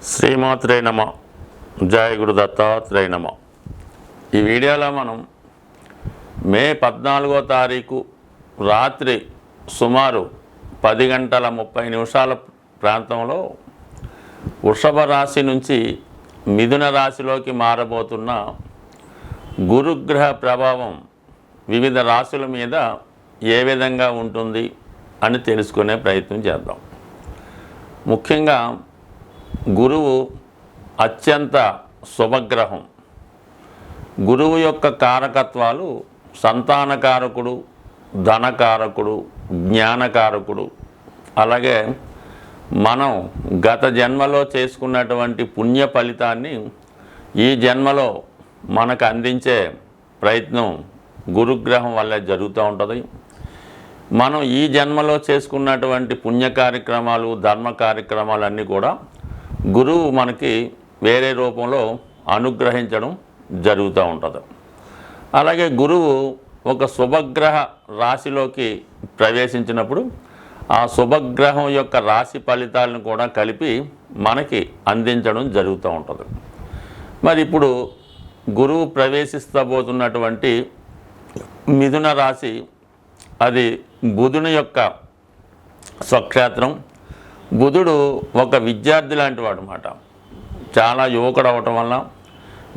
శ్రీమాత్రే నమ. జయ గురు దత్తాత్రేయ నమ. ఈ వీడియోలో మనం మే 14వ తారీఖు రాత్రి సుమారు 10 గంటల 30 నిమిషాల ప్రాంతంలో వృషభ రాశి నుంచి మిథున రాశిలోకి మారబోతున్న గురుగ్రహ ప్రభావం వివిధ రాశుల మీద ఏ విధంగా ఉంటుంది అని తెలుసుకునే ప్రయత్నం చేద్దాం. ముఖ్యంగా గురువు అత్యంత శుభగ్రహం. గురువు యొక్క కారకత్వాలు సంతానకారకుడు, ధనకారకుడు, జ్ఞానకారకుడు. అలాగే మనం గత జన్మలో చేసుకున్నటువంటి పుణ్య ఫలితాన్ని ఈ జన్మలో మనకు అందించే ప్రయత్నం గురుగ్రహం వల్ల జరుగుతూ ఉంటుంది. మనం ఈ జన్మలో చేసుకున్నటువంటి పుణ్య కార్యక్రమాలు, ధర్మ కార్యక్రమాలన్నీ కూడా గురువు మనకి వేరే రూపంలో అనుగ్రహించడం జరుగుతూ ఉంటుంది. అలాగే గురువు ఒక శుభగ్రహ రాశిలోకి ప్రవేశించినప్పుడు ఆ శుభగ్రహం యొక్క రాశి ఫలితాలను కూడా కలిపి మనకి అందించడం జరుగుతూ ఉంటుంది. మరి ఇప్పుడు గురువు ప్రవేశిస్తబోతున్నటువంటి మిథున రాశి అది బుధుని యొక్క స్వక్షేత్రం. బుధుడు ఒక విద్యార్థి లాంటి వాడు అన్నమాట. చాలా యువకుడు అవటం వల్ల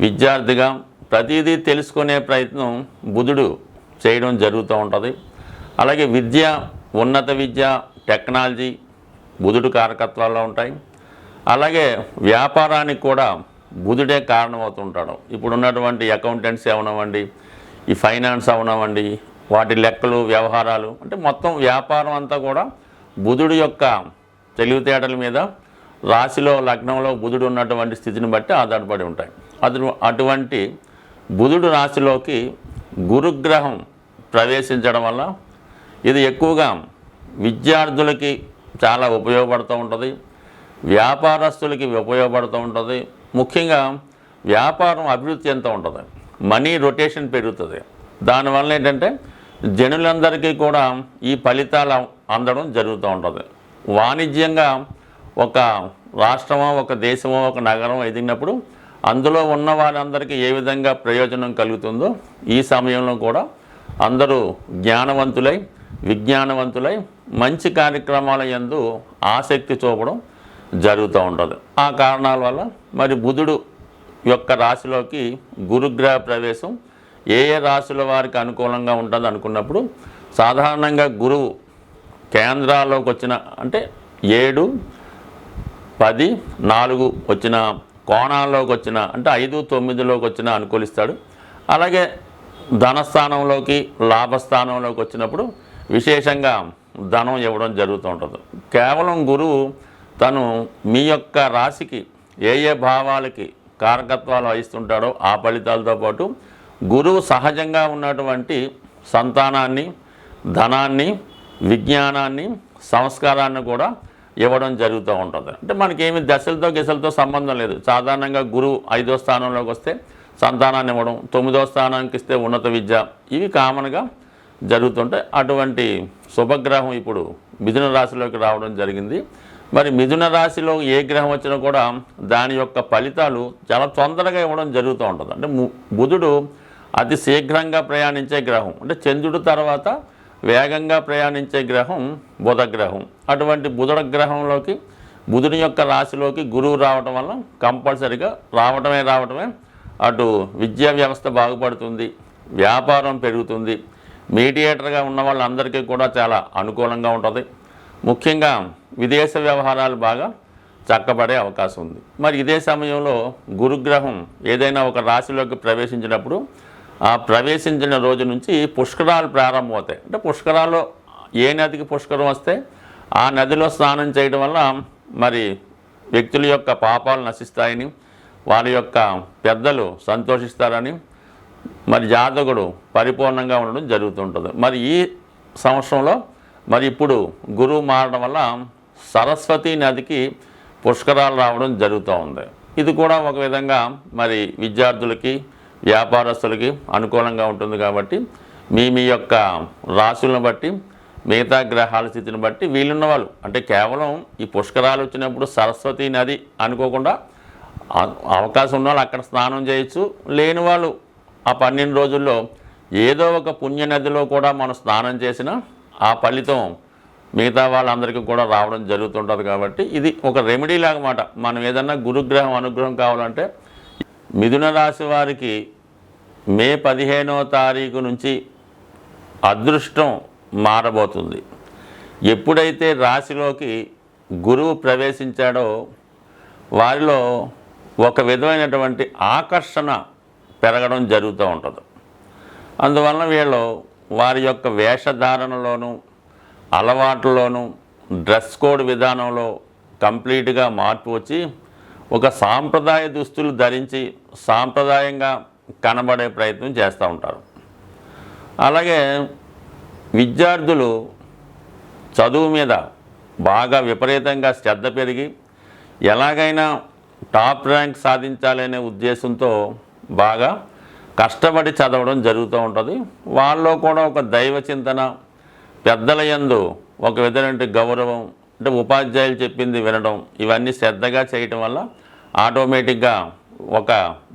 విద్యార్థిగా ప్రతిదీ తెలుసుకునే ప్రయత్నం బుధుడు చేయడం జరుగుతూ ఉంటుంది. అలాగే విద్య, ఉన్నత విద్య, టెక్నాలజీ బుధుడు కారకత్వాల్లో ఉంటాయి. అలాగే వ్యాపారానికి కూడా బుధుడే కారణమవుతుంటాడు. ఇప్పుడు ఉన్నటువంటి అకౌంటెంట్స్ అవనవ్వండి, ఈ ఫైనాన్స్ అవనవ్వండి, వాటి లెక్కలు, వ్యవహారాలు, అంటే మొత్తం వ్యాపారం అంతా కూడా బుధుడు యొక్క తెలివితేటల మీద రాశిలో, లగ్నంలో బుధుడు ఉన్నటువంటి స్థితిని బట్టి ఆధారపడి ఉంటాయి. అటువంటి బుధుడు రాశిలోకి గురుగ్రహం ప్రవేశించడం వల్ల ఇది ఎక్కువగా విద్యార్థులకి చాలా ఉపయోగపడుతూ ఉంటుంది, వ్యాపారస్తులకి ఉపయోగపడుతూ ఉంటుంది. ముఖ్యంగా వ్యాపారం అభివృద్ధి ఎంత ఉంటుంది, మనీ రొటేషన్ పెరుగుతుంది. దానివల్ల ఏంటంటే జనులందరికీ కూడా ఈ ఫలితాలు అందడం జరుగుతూ ఉంటుంది. వాణిజ్యంగా ఒక రాష్ట్రమో, ఒక దేశమో, ఒక నగరం ఎదిగినప్పుడు అందులో ఉన్న వారందరికీ ఏ విధంగా ప్రయోజనం కలుగుతుందో ఈ సమయంలో కూడా అందరూ జ్ఞానవంతులై, విజ్ఞానవంతులై మంచి కార్యక్రమాల యందు ఆసక్తి చూపడం జరుగుతూ ఉంటుంది. ఆ కారణాల వల్ల మరి బుధుడు యొక్క రాశిలోకి గురుగ్రహ ప్రవేశం ఏ ఏ రాశుల వారికి అనుకూలంగా ఉంటుంది అనుకున్నప్పుడు సాధారణంగా గురువు కేంద్రాల్లోకి వచ్చిన, అంటే 7, 10, 4 వచ్చిన కోణాల్లోకి వచ్చిన, అంటే 5, 9లోకి వచ్చిన అనుకూలిస్తాడు. అలాగే ధనస్థానంలోకి, లాభస్థానంలోకి వచ్చినప్పుడు విశేషంగా ధనం ఇవ్వడం జరుగుతూ ఉంటుంది. కేవలం గురువు తను మీ యొక్క రాశికి ఏ ఏ భావాలకి కారకత్వాలు వహిస్తుంటాడో ఆ ఫలితాలతో పాటు గురువు సహజంగా ఉన్నటువంటి సంతానాన్ని, ధనాన్ని, విజ్ఞానాన్ని, సంస్కారాన్ని కూడా ఇవ్వడం జరుగుతూ ఉంటుంది. అంటే మనకేమి దశలతో గిశలతో సంబంధం లేదు. సాధారణంగా గురువు 5వ స్థానంలోకి వస్తే సంతానాన్ని ఇవ్వడం, 9వ స్థానానికి ఇస్తే ఉన్నత విద్య, ఇవి కామన్గా జరుగుతుంటాయి. అటువంటి శుభగ్రహం ఇప్పుడు మిథున రాశిలోకి రావడం జరిగింది. మరి మిథున రాశిలో ఏ గ్రహం వచ్చినా కూడా దాని యొక్క ఫలితాలు చాలా తొందరగా ఇవ్వడం జరుగుతూ ఉంటుంది. అంటే బుధుడు అతి శీఘ్రంగా ప్రయాణించే గ్రహం. అంటే చంద్రుడి తర్వాత వేగంగా ప్రయాణించే గ్రహం బుధగ్రహం. అటువంటి బుధగ్రహంలోకి, బుధుని యొక్క రాశిలోకి గురువు రావటం వల్ల కంపల్సరిగా రావటమే అటు విద్యా వ్యవస్థ బాగుపడుతుంది, వ్యాపారం పెరుగుతుంది, మీడియేటర్గా ఉన్న వాళ్ళందరికీ కూడా చాలా అనుకూలంగా ఉంటుంది. ముఖ్యంగా విదేశ వ్యవహారాలు బాగా చక్కబడే అవకాశం ఉంది. మరి ఇదే సమయంలో గురుగ్రహం ఏదైనా ఒక రాశిలోకి ప్రవేశించినప్పుడు ఆ ప్రవేశించిన రోజు నుంచి పుష్కరాలు ప్రారంభమవుతాయి. అంటే పుష్కరాల్లో ఏ నదికి పుష్కరం వస్తే ఆ నదిలో స్నానం చేయడం వల్ల మరి వ్యక్తుల యొక్క పాపాలు నశిస్తాయని, వారి యొక్క పెద్దలు సంతోషిస్తారని, మరి జాతకుడు పరిపూర్ణంగా ఉండడం జరుగుతుంటుంది. మరి ఈ సంవత్సరంలో మరి ఇప్పుడు గురువు మారడం వల్ల సరస్వతి నదికి పుష్కరాలు రావడం జరుగుతూ ఉంది. ఇది కూడా ఒక విధంగా మరి విద్యార్థులకి, వ్యాపారస్తులకి అనుకూలంగా ఉంటుంది. కాబట్టి మీ యొక్క రాశులను బట్టి మిగతా గ్రహాల స్థితిని బట్టి వీళ్ళున్న వాళ్ళు అంటే కేవలం ఈ పుష్కరాలు వచ్చినప్పుడు సరస్వతి నది అనుకోకుండా అవకాశం ఉన్న వాళ్ళు అక్కడ స్నానం చేయొచ్చు. లేని వాళ్ళు ఆ 12 రోజుల్లో ఏదో ఒక పుణ్య నదిలో కూడా మనం స్నానం చేసినా ఆ ఫలితం మిగతా వాళ్ళందరికీ కూడా రావడం జరుగుతుంటుంది. కాబట్టి ఇది ఒక రెమెడీ లాగమాట. మనం ఏదన్నా గురుగ్రహం అనుగ్రహం కావాలంటే మిథున రాశి వారికి మే 15వ తారీఖు నుంచి అదృష్టం మారబోతుంది. ఎప్పుడైతే రాశిలోకి గురువు ప్రవేశించాడో వారిలో ఒక విధమైనటువంటి ఆకర్షణ పెరగడం జరుగుతూ ఉంటుంది. అందువలన వీళ్ళు వారి యొక్క వేషధారణలోనూ అలవాట్లలోనూ డ్రెస్ కోడ్ విధానంలో కంప్లీట్గా మార్పు వచ్చి ఒక సాంప్రదాయ దుస్తులు ధరించి సాంప్రదాయంగా కనబడే ప్రయత్నం చేస్తూ ఉంటారు. అలాగే విద్యార్థులు చదువు మీద బాగా విపరీతంగా శ్రద్ధ పెరిగి ఎలాగైనా టాప్ ర్యాంక్ సాధించాలనే ఉద్దేశంతో బాగా కష్టపడి చదవడం జరుగుతూ ఉంటుంది. వాళ్ళలో కూడా ఒక దైవ చింతన, పెద్దల యందు ఒక విధమైన గౌరవం, అంటే ఉపాధ్యాయులు చెప్పింది వినడం, ఇవన్నీ శ్రద్ధగా చేయటం వల్ల ఆటోమేటిక్గా ఒక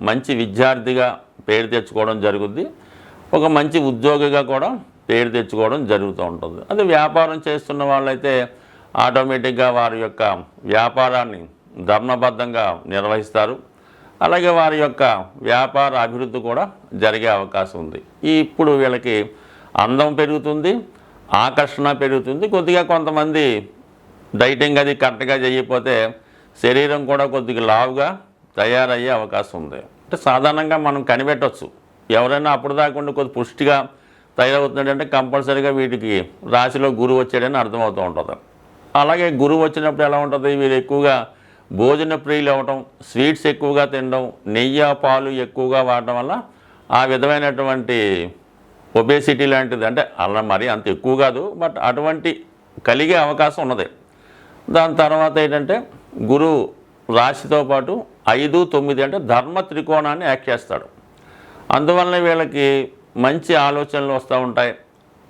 మంచి విద్యార్థిగా పేరు తెచ్చుకోవడం జరుగుద్ది. ఒక మంచి ఉద్యోగిగా కూడా పేరు తెచ్చుకోవడం జరుగుతూ ఉంటుంది. అదే వ్యాపారం చేస్తున్న వాళ్ళైతే ఆటోమేటిక్గా వారి యొక్క వ్యాపారాన్ని ధర్మబద్ధంగా నిర్వహిస్తారు. అలాగే వారి యొక్క వ్యాపార అభివృద్ధి కూడా జరిగే అవకాశం ఉంది. ఇప్పుడు వీళ్ళకి అందం పెరుగుతుంది, ఆకర్షణ పెరుగుతుంది. కొద్దిగా కొంతమంది డైటింగ్ అది కరెక్ట్గా చేయకపోతే శరీరం కూడా కొద్దిగా లావుగా తయారయ్యే అవకాశం ఉంది. అంటే సాధారణంగా మనం కనిపెట్టవచ్చు. ఎవరైనా అప్పుడు దాకుండా కొద్ది పుష్టిగా తయారవుతున్నాడంటే కంపల్సరీగా వీటికి రాశిలో గురువు వచ్చాడని అర్థమవుతూ ఉంటుంది. అలాగే గురువు వచ్చినప్పుడు ఎలా ఉంటుంది, వీరు ఎక్కువగా భోజన ప్రియులు అవ్వటం, స్వీట్స్ ఎక్కువగా తినడం, నెయ్యి పాలు ఎక్కువగా వాడటం వల్ల ఆ విధమైనటువంటి ఒబేసిటీ లాంటిది, అంటే అలా మరి అంత ఎక్కువ కాదు, బట్ అటువంటి కలిగే అవకాశం ఉన్నది. దాని తర్వాత ఏంటంటే గురువు రాశితో పాటు 5, 9 అంటే ధర్మ త్రికోణాన్ని యాక్ట్ చేస్తాడు. అందువల్ల వీళ్ళకి మంచి ఆలోచనలు వస్తూ ఉంటాయి,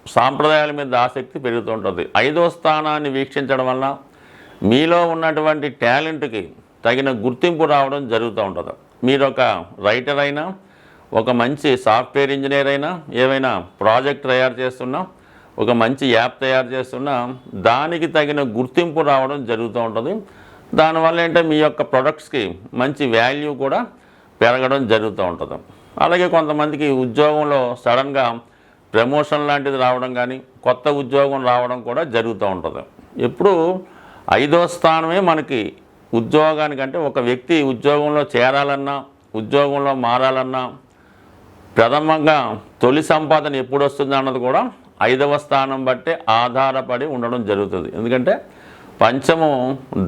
సాంప్రదాయాల మీద ఆసక్తి పెరుగుతూ ఉంటుంది. 5వ స్థానాన్ని వీక్షించడం వల్ల మీలో ఉన్నటువంటి టాలెంట్కి తగిన గుర్తింపు రావడం జరుగుతూ ఉంటుంది. మీరు ఒక రైటర్ అయినా, ఒక మంచి సాఫ్ట్వేర్ ఇంజనీర్ అయినా, ఏవైనా ప్రాజెక్ట్ తయారు చేస్తున్నా, ఒక మంచి యాప్ తయారు చేస్తున్నా దానికి తగిన గుర్తింపు రావడం జరుగుతూ ఉంటుంది. దానివల్ల ఏంటంటే మీ యొక్క ప్రొడక్ట్స్కి మంచి వాల్యూ కూడా పెరగడం జరుగుతూ ఉంటుంది. అలాగే కొంతమందికి ఉద్యోగంలో సడన్గా ప్రమోషన్ లాంటిది రావడం కానీ, కొత్త ఉద్యోగం రావడం కూడా జరుగుతూ ఉంటుంది. ఎప్పుడు 5వ స్థానమే మనకి ఉద్యోగానికంటే ఒక వ్యక్తి ఉద్యోగంలో చేరాలన్నా, ఉద్యోగంలో మారాలన్నా ప్రథమంగా తొలి సంపాదన ఎప్పుడు వస్తుంది అన్నది కూడా 5వ స్థానం బట్టే ఆధారపడి ఉండడం జరుగుతుంది. ఎందుకంటే పంచమం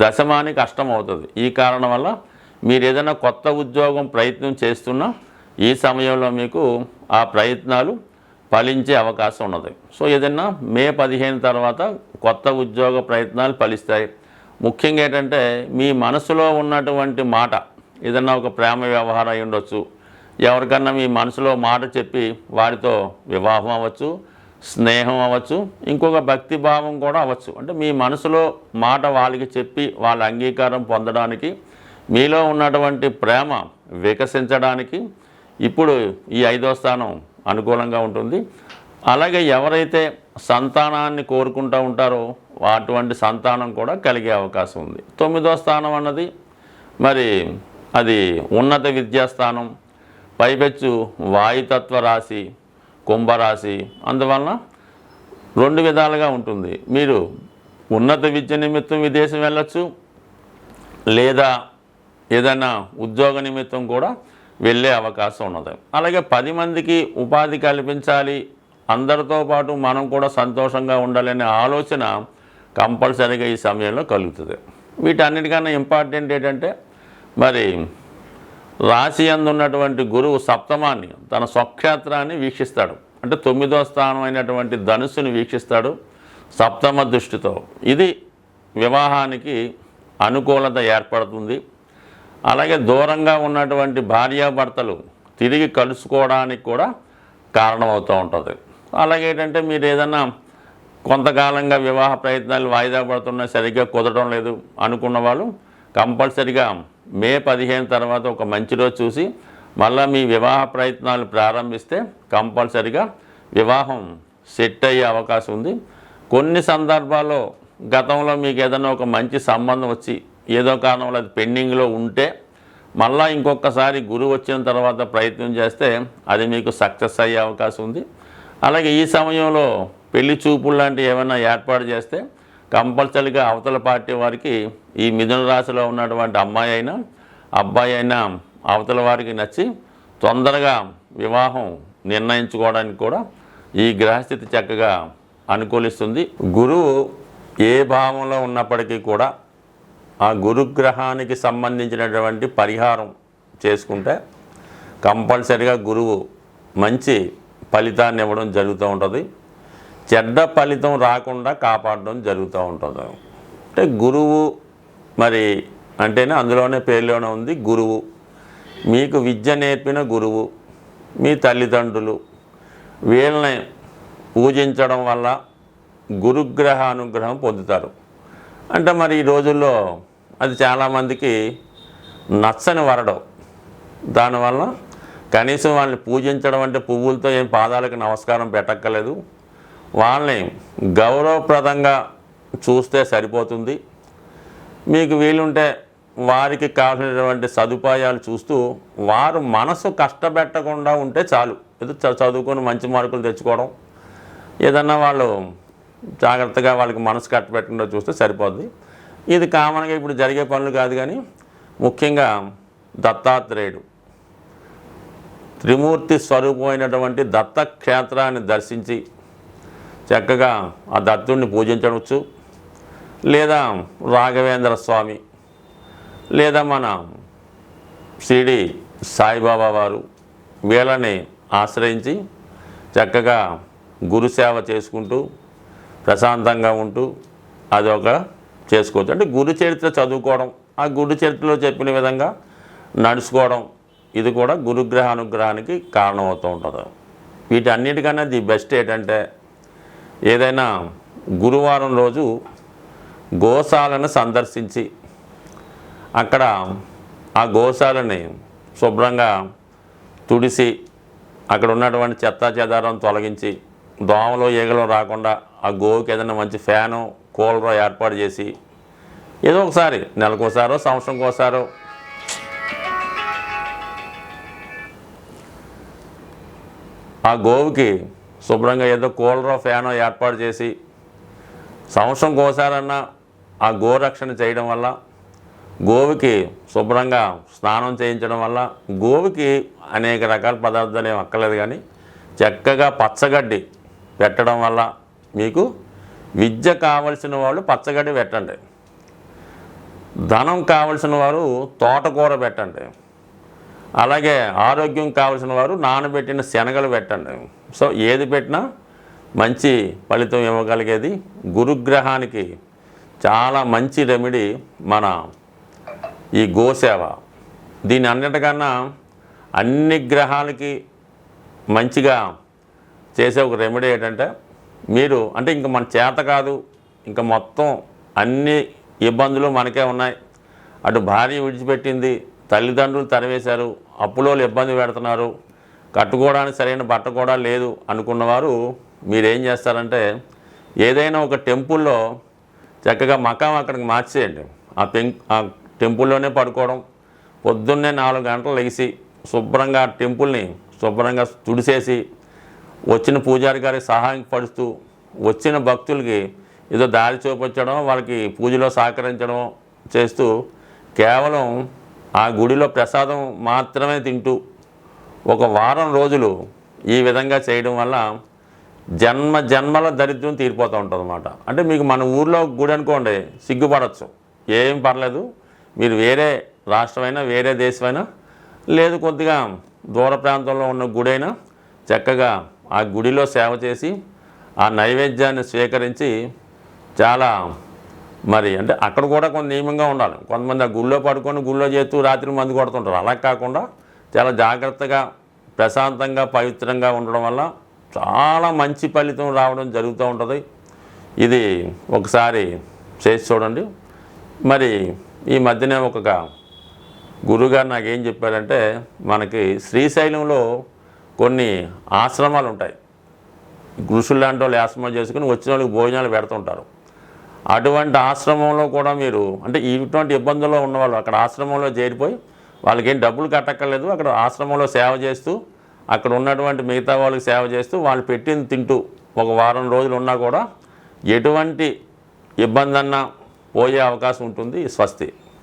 దశమానికి కష్టం అవుతుంది. ఈ కారణం వల్ల మీరు ఏదైనా కొత్త ఉద్యోగం ప్రయత్నం చేస్తున్నా ఈ సమయంలో మీకు ఆ ప్రయత్నాలు ఫలించే అవకాశం ఉన్నది. సో ఏదైనా మే 15 తర్వాత కొత్త ఉద్యోగ ప్రయత్నాలు ఫలిస్తాయి. ముఖ్యంగా ఏంటంటే మీ మనసులో ఉన్నటువంటి మాట, ఏదన్నా ఒక ప్రేమ వ్యవహారం అయి ఉండొచ్చు, ఎవరికన్నా మీ మనసులో మాట చెప్పి వారితో వివాహం అవ్వచ్చు, స్నేహం అవ్వచ్చు, ఇంకొక భక్తి భావం కూడా అవ్వచ్చు. అంటే మీ మనసులో మాట వాళ్ళకి చెప్పి వాళ్ళ అంగీకారం పొందడానికి, మీలో ఉన్నటువంటి ప్రేమ వికసించడానికి ఇప్పుడు ఈ 5వ స్థానం అనుకూలంగా ఉంటుంది. అలాగే ఎవరైతే సంతానాన్ని కోరుకుంటూ ఉంటారో అటువంటి సంతానం కూడా కలిగే అవకాశం ఉంది. 9వ స్థానం అన్నది మరి అది ఉన్నత విద్యాస్థానం, పైపెచ్చు వాయుతత్వ రాశి, కుంభరాశి. అందువలన 2 విధాలుగా ఉంటుంది. మీరు ఉన్నత విద్య నిమిత్తం విదేశం వెళ్ళచ్చు, లేదా ఏదైనా ఉద్యోగ నిమిత్తం కూడా వెళ్ళే అవకాశం ఉన్నది. అలాగే 10 మందికి ఉపాధి కల్పించాలి, అందరితో పాటు మనం కూడా సంతోషంగా ఉండాలనే ఆలోచన కంపల్సరీగా ఈ సమయంలో కలుగుతుంది. వీటన్నిటికన్నా ఇంపార్టెంట్ ఏంటంటే మరి రాశి యందు ఉన్నటువంటి గురువు సప్తమాన్ని, తన స్వక్షేత్రాన్ని వీక్షిస్తాడు. అంటే 9వ స్థానం అయినటువంటి ధనుస్సుని వీక్షిస్తాడు సప్తమ దృష్టితో. ఇది వివాహానికి అనుకూలత ఏర్పడుతుంది. అలాగే దూరంగా ఉన్నటువంటి భార్యాభర్తలు తిరిగి కలుసుకోవడానికి కూడా కారణమవుతూ ఉంటుంది. అలాగే ఏంటంటే మీరు ఏదైనా కొంతకాలంగా వివాహ ప్రయత్నాలు వాయిదా పడుతున్నా సరిగ్గా కుదరడం లేదు అనుకున్న వాళ్ళు కంపల్సరిగా మే 15 తర్వాత ఒక మంచి రోజు చూసి మళ్ళీ మీ వివాహ ప్రయత్నాలు ప్రారంభిస్తే కంపల్సరిగా వివాహం సెట్ అయ్యే అవకాశం ఉంది. కొన్ని సందర్భాల్లో గతంలో మీకు ఏదైనా ఒక మంచి సంబంధం వచ్చి ఏదో కారణంలో అది పెండింగ్లో ఉంటే మళ్ళీ ఇంకొకసారి గురువు వచ్చిన తర్వాత ప్రయత్నం చేస్తే అది మీకు సక్సెస్ అయ్యే అవకాశం ఉంది. అలాగే ఈ సమయంలో పెళ్లి చూపులు లాంటివి ఏమైనా ఏర్పాటు చేస్తే కంపల్సరీగా అవతల పార్టీ వారికి ఈ మిథున రాశిలో ఉన్నటువంటి అమ్మాయి అయినా అబ్బాయి అయినా అవతల వారికి నచ్చి తొందరగా వివాహం నిర్ణయించుకోవడానికి కూడా ఈ గ్రహస్థితి చక్కగా అనుకూలిస్తుంది. గురువు ఏ భావంలో ఉన్నప్పటికీ కూడా ఆ గురుగ్రహానికి సంబంధించినటువంటి పరిహారం చేసుకుంటే కంపల్సరిగా గురువు మంచి ఫలితాన్ని ఇవ్వడం జరుగుతూ ఉంటుంది. చెడ్డ ఫలితం రాకుండా కాపాడడం జరుగుతూ ఉంటుంది. అంటే గురువు మరి అంటేనే అందులోనే పేరులోనే ఉంది గురువు. మీకు విద్య నేర్పిన గురువు మీ తల్లిదండ్రులు వీళ్ళని పూజించడం వల్ల గురుగ్రహ అనుగ్రహం పొందుతారు. అంటే మరి ఈ రోజుల్లో అది చాలామందికి నచ్చని వరడం. దానివల్ల కనీసం వాళ్ళని పూజించడం అంటే పువ్వులతో ఏం పాదాలకు నమస్కారం పెట్టక్కర్లేదు, వాళ్ళని గౌరవప్రదంగా చూస్తే సరిపోతుంది. మీకు వీలుంటే వారికి కావాల్సినటువంటి సదుపాయాలు చూస్తూ వారు మనసు కష్టపెట్టకుండా ఉంటే చాలు. ఏదో చదువుకొని మంచి మార్కులు తెచ్చుకోవడం, ఏదన్నా వాళ్ళు జాగ్రత్తగా వాళ్ళకి మనసు కట్టబెట్టకుండా చూస్తే సరిపోద్ది. ఇది కామన్గా ఇప్పుడు జరిగే పనులు కాదు. కానీ ముఖ్యంగా దత్తాత్రేయుడు త్రిమూర్తి స్వరూపమైనటువంటి దత్తక్షేత్రాన్ని దర్శించి చక్కగా ఆ దత్తుడిని పూజించవచ్చు. లేదా రాఘవేంద్ర స్వామి లేదా మన షిరిడి సాయిబాబా వారు వీళ్ళని ఆశ్రయించి చక్కగా గురుసేవ చేసుకుంటూ ప్రశాంతంగా ఉంటూ అదొక చేసుకోవచ్చు. అంటే గురు చరిత్ర చదువుకోవడం, ఆ గురు చరిత్రలో చెప్పిన విధంగా నడుచుకోవడం, ఇది కూడా గురుగ్రహ అనుగ్రహానికి కారణమవుతూ ఉంటుంది. వీటన్నిటికన్నా ది బెస్ట్ ఏంటంటే ఏదైనా గురువారం రోజు గోశాలను సందర్శించి అక్కడ ఆ గోశాలని శుభ్రంగా తుడిసి అక్కడ ఉన్నటువంటి చెత్తా చెదారం తొలగించి దోమలు ఈగలు రాకుండా ఆ గోవుకి ఏదైనా మంచి ఫ్యాను కూలరో ఏర్పాటు చేసి ఏదో ఒకసారి నెలకోసారో సంవత్సరంకోసారో ఆ గోవుకి శుభ్రంగా ఏదో కూలరో ఫ్యానో ఏర్పాటు చేసి సంవత్సరంకోసారన్నా ఆ గోరక్షణ చేయడం వల్ల, గోవుకి శుభ్రంగా స్నానం చేయించడం వల్ల, గోవుకి అనేక రకాల పదార్థాలు ఏమి అక్కర్లేదు కానీ చక్కగా పచ్చగడ్డి పెట్టడం వల్ల మీకు విద్య కావలసిన వాళ్ళు పచ్చగడ్డి పెట్టండి, ధనం కావలసిన వారు తోటకూర పెట్టండి, అలాగే ఆరోగ్యం కావలసిన వారు నానబెట్టిన శనగలు పెట్టండి. సో ఏది పెట్టినా మంచి ఫలితం ఇవ్వగలిగేది గురుగ్రహానికి చాలా మంచి రెమెడీ మన ఈ గోసేవ. దీని అన్నిటికన్నా అన్ని గ్రహాలకి మంచిగా చేసే ఒక రెమెడీ ఏంటంటే మీరు అంటే ఇంక మన చేత కాదు, ఇంకా మొత్తం అన్ని ఇబ్బందులు మనకే ఉన్నాయి, అటు భార్య విడిచిపెట్టింది, తల్లిదండ్రులు తరివేశారు, అప్పులోళ్ళు ఇబ్బంది పెడుతున్నారు, కట్టుకోవడానికి సరైన బట్ట కూడా లేదు అనుకున్నవారు మీరేం చేస్తారంటే ఏదైనా ఒక టెంపుల్లో చక్కగా మకాం అక్కడికి మార్చేయండి. ఆ టెంపుల్లోనే పడుకోవడం, పొద్దున్నే 4 గంటలు లెగిసి శుభ్రంగా టెంపుల్ని శుభ్రంగా తుడిసేసి వచ్చిన పూజారి గారికి సహాయం పడుతూ వచ్చిన భక్తులకి ఏదో దారి చూపించడం, వాళ్ళకి పూజలో సహకరించడం చేస్తూ కేవలం ఆ గుడిలో ప్రసాదం మాత్రమే తింటూ ఒక వారం రోజులు ఈ విధంగా చేయడం వల్ల జన్మల దరిద్రం తీరిపోతూ ఉంటుంది అన్నమాట. అంటే మీకు మన ఊర్లో గుడి అనుకోండి సిగ్గుపడవచ్చు, ఏం పర్లేదు, మీరు వేరే రాష్ట్రమైనా వేరే దేశమైనా లేదు కొద్దిగా దూర ప్రాంతంలో ఉన్న గుడైనా చక్కగా ఆ గుడిలో సేవ చేసి ఆ నైవేద్యాన్ని స్వీకరించి చాలా మరి అంటే అక్కడ కూడా కొంత నియమంగా ఉండాలి. కొంతమంది ఆ గుళ్ళో పడుకొని గుళ్ళో చేస్తూ రాత్రి మందు కొడుతుంటారు. అలా కాకుండా చాలా జాగ్రత్తగా ప్రశాంతంగా పవిత్రంగా ఉండడం వల్ల చాలా మంచి ఫలితం రావడం జరుగుతూ ఉంటుంది. ఇది ఒకసారి చేసి చూడండి. మరి ఈ మధ్యనే ఒక గురువుగారు నాకేం చెప్పారంటే, మనకి శ్రీశైలంలో కొన్ని ఆశ్రమాలు ఉంటాయి. ఋషులు లాంటి వాళ్ళు ఆశ్రమాలు చేసుకుని వచ్చిన వాళ్ళకి భోజనాలు పెడుతుంటారు. అటువంటి ఆశ్రమంలో కూడా మీరు అంటే ఇటువంటి ఇబ్బందుల్లో ఉన్నవాళ్ళు అక్కడ ఆశ్రమంలో చేరిపోయి వాళ్ళకి ఏం డబ్బులు కట్టక్కర్లేదు, అక్కడ ఆశ్రమంలో సేవ చేస్తూ అక్కడ ఉన్నటువంటి మిగతా వాళ్ళకి సేవ చేస్తూ వాళ్ళు పెట్టింది తింటూ ఒక వారం రోజులు ఉన్నా కూడా ఎటువంటి ఇబ్బంది అన్నా పోయే అవకాశం ఉంటుంది. స్వస్తి.